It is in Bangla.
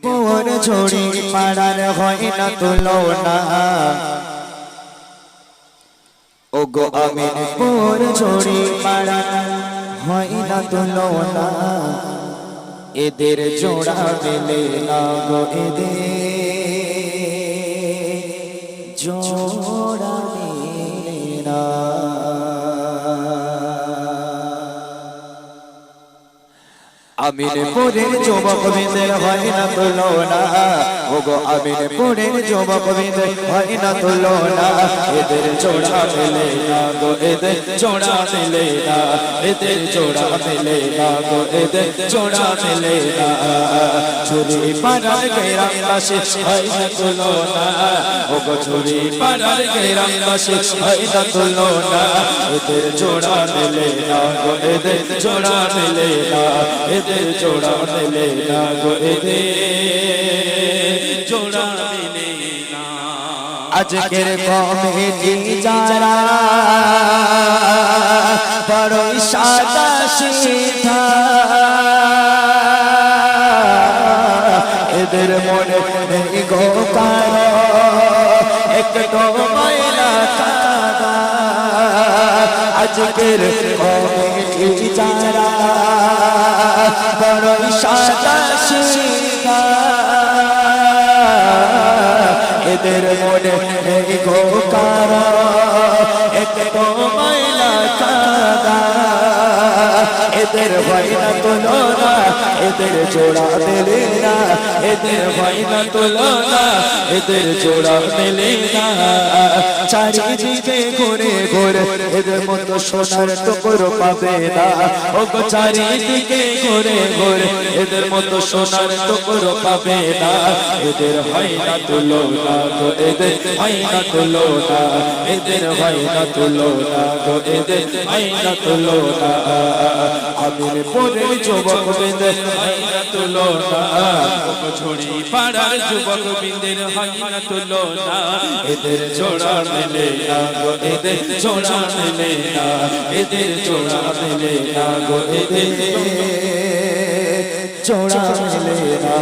পোর ঝড়ি পাড়ার হয় না তুলনা ওগো আমিন পোর ঝড়ি পাড়ার হয় না তুলনা এদের জোড়া মেলে না গো এদের জোড়া মেলে না আমিনপুরের যুবকদের হয় না তুলনা ওগো আমিনপুরের যুবকদের হয় না তুলনা এদের জোড়া মেলে না গো এদের জোড়া মেলে না এদের জোড়া মেলে না গো এদের জোড়া মেলে না ঝুরি পাড়ার গ্রামবাসী হয় না তুলনা ওগো ঝুরি পাড়ার গ্রামবাসী হয় না তুলনা এদের জোড়া মেলে না গো এদের জোড়া মেলে না এদের জোড়া মেলে না গো এদের জোড়া মেলে না আজকের কমিটি যারা বড়ই সাদা সিধা এদের মনে নেই গো কারো একটু ময়লা কাদা আজকের কমিটি যারা বড়ই সাদা সিধা এদের মনে নেই গো কারো একটু ময়লা কাদা এদের হয় না তুলনা এদের জোড়া মেলে না এদের হয় না তুলনা এদের জোড়া মেলে না চারিদিকে ঘুরে ঘুরে এদের মতো সোনার টুকরো পাবে না ও গো চারিদিকে ঘুরে ঘুরে এদের মতো সোনার টুকরো পাবে না এদের হয় না তুলনা গো এদের হয় না তুলনা এদের হয় না তুলনা গো এদের হয় না তুলনা আমিনপুরের যুবকদের হয় না তুলনা ঝুড়ি পাড়ার যুবকদের হয় না তুলনা এদের জোড়া মেলে না গো এদের জোড়া মেলে না এদের জোড়া মেলে না গো এদের জোড়া মেলে না